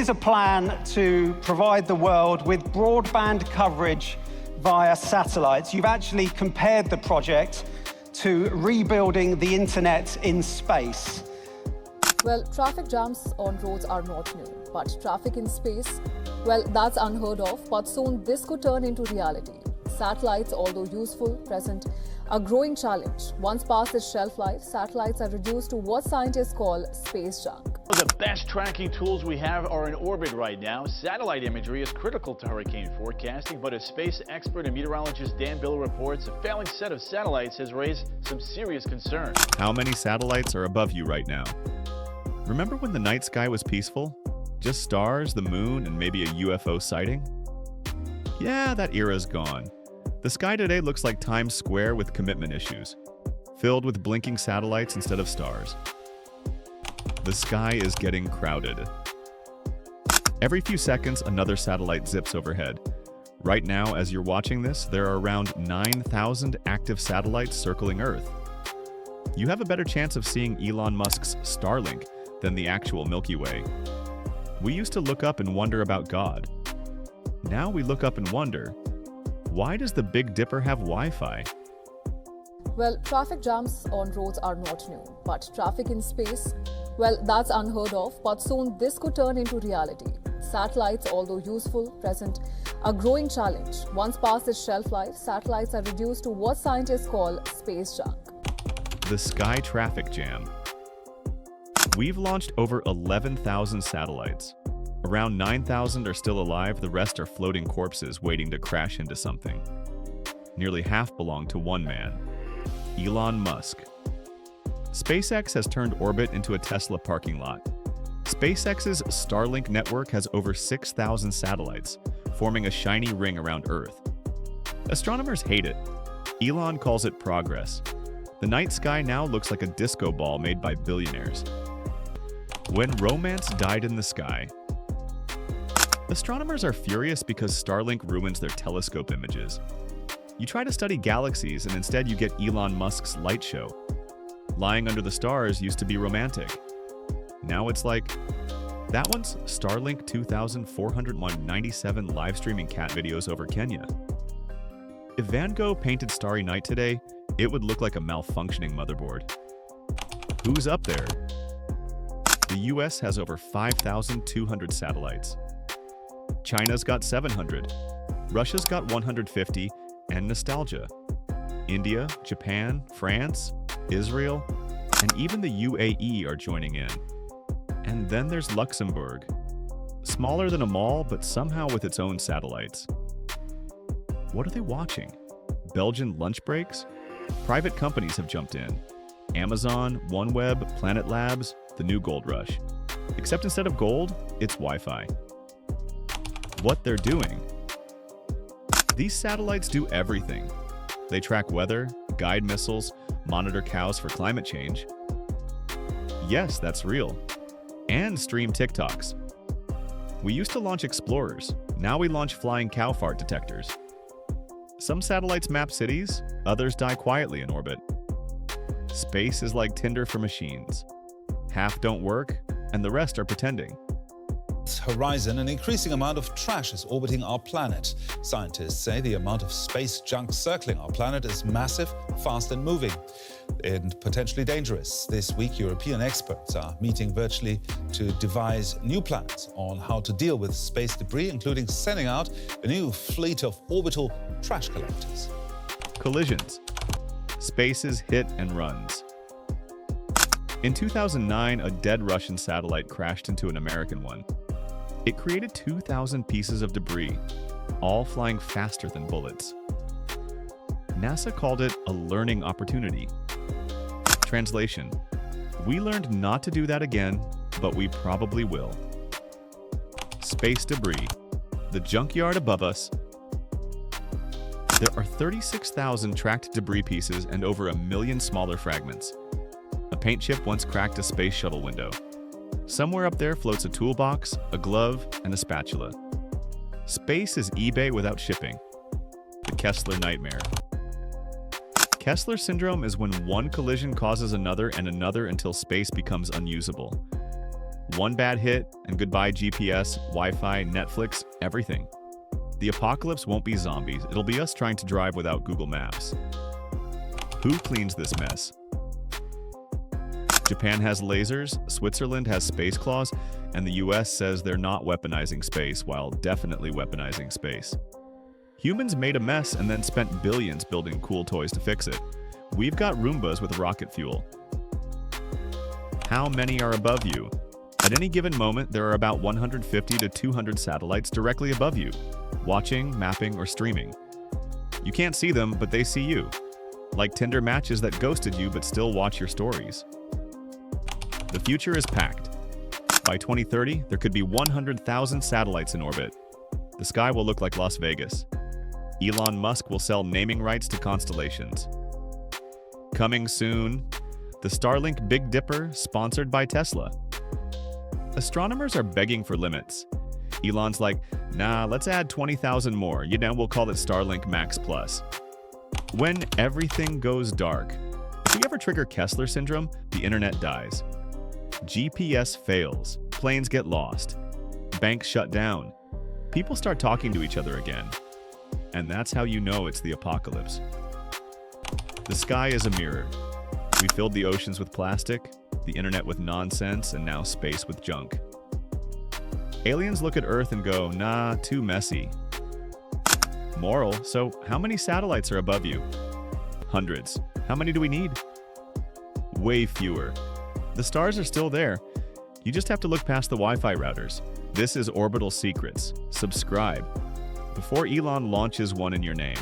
is a plan to provide the world with broadband coverage via satellites. You've actually compared the project to rebuilding the internet in space. Well, traffic jams on roads are not new, but traffic in space, well, that's unheard of, but soon this could turn into reality. Satellites, although useful, present a growing challenge. Once past its shelf life, satellites are reduced to what scientists call space junk. The best tracking tools we have are in orbit right now. Satellite imagery is critical to hurricane forecasting, but as space expert and meteorologist Dan Bill reports, a failing set of satellites has raised some serious concern. How many satellites are above you right now? Remember when the night sky was peaceful? Just stars, the moon, and maybe a UFO sighting? Yeah, that era's gone. The sky today looks like Times Square with commitment issues, filled with blinking satellites instead of stars. The sky is getting crowded. Every few seconds, another satellite zips overhead. Right now, as you're watching this, there are around 9,000 active satellites circling Earth. You have a better chance of seeing Elon Musk's Starlink than the actual Milky Way. We used to look up and wonder about God. Now we look up and wonder, why does the Big Dipper have Wi-Fi? Well, traffic jams on roads are not new, but traffic in space, well, that's unheard of, but soon this could turn into reality. Satellites, although useful, present a growing challenge. Once past its shelf life, satellites are reduced to what scientists call space junk. The sky traffic jam. We've launched over 11,000 satellites. Around 9,000 are still alive, the rest are floating corpses waiting to crash into something. Nearly half belong to one man, Elon Musk. SpaceX has turned orbit into a Tesla parking lot. SpaceX's Starlink network has over 6,000 satellites, forming a shiny ring around Earth. Astronomers hate it. Elon calls it progress. The night sky now looks like a disco ball made by billionaires. When romance died in the sky. Astronomers are furious because Starlink ruins their telescope images. You try to study galaxies and instead you get Elon Musk's light show. Lying under the stars used to be romantic. Now it's like, that one's Starlink 2,497 live streaming cat videos over Kenya. If Van Gogh painted Starry Night today, it would look like a malfunctioning motherboard. Who's up there? The US has over 5,200 satellites. China's got 700. Russia's got 150, and nostalgia. India, Japan, France, Israel, and even the UAE are joining in. And then there's Luxembourg. Smaller than a mall, but somehow with its own satellites. What are they watching? Belgian lunch breaks? Private companies have jumped in. Amazon, OneWeb, Planet Labs, the new gold rush. Except instead of gold, it's Wi-Fi. What they're doing. These satellites do everything. They track weather, guide missiles, monitor cows for climate change. Yes, that's real. And stream TikToks. We used to launch explorers. Now we launch flying cow fart detectors. Some satellites map cities, others die quietly in orbit. Space is like Tinder for machines. Half don't work, and the rest are pretending. Horizon, an increasing amount of trash is orbiting our planet. Scientists say the amount of space junk circling our planet is massive, fast and moving, and potentially dangerous. This week, European experts are meeting virtually to devise new plans on how to deal with space debris, including sending out a new fleet of orbital trash collectors. Collisions. Space's hit and runs. In 2009, a dead Russian satellite crashed into an American one. It created 2,000 pieces of debris, all flying faster than bullets. NASA called it a learning opportunity. Translation: we learned not to do that again, but we probably will. Space debris. The junkyard above us. There are 36,000 tracked debris pieces and over 1 million smaller fragments. A paint chip once cracked a space shuttle window. Somewhere up there floats a toolbox, a glove, and a spatula. Space is eBay without shipping. The Kessler Nightmare. Kessler syndrome is when one collision causes another and another until space becomes unusable. One bad hit, and goodbye GPS, Wi-Fi, Netflix, everything. The apocalypse won't be zombies, it'll be us trying to drive without Google Maps. Who cleans this mess? Japan has lasers, Switzerland has space claws, and the US says they're not weaponizing space while definitely weaponizing space. Humans made a mess and then spent billions building cool toys to fix it. We've got Roombas with rocket fuel. How many are above you? At any given moment, there are about 150 to 200 satellites directly above you, watching, mapping, or streaming. You can't see them, but they see you. Like Tinder matches that ghosted you but still watch your stories. The future is packed. By 2030, there could be 100,000 satellites in orbit. The sky will look like Las Vegas. Elon Musk will sell naming rights to constellations. Coming soon, the Starlink Big Dipper, sponsored by Tesla. Astronomers are begging for limits. Elon's like, nah, let's add 20,000 more. We'll call it Starlink Max Plus. When everything goes dark, if we ever trigger Kessler syndrome, the internet dies. GPS fails, planes get lost, banks shut down, people start talking to each other again. And that's how you know it's the apocalypse. The sky is a mirror. We filled the oceans with plastic, the internet with nonsense, and now space with junk. Aliens look at Earth and go, nah, too messy. Moral, so how many satellites are above you? Hundreds. How many do we need? Way fewer. The stars are still there. You just have to look past the Wi-Fi routers. This is Orbital Secrets. Subscribe before Elon launches one in your name.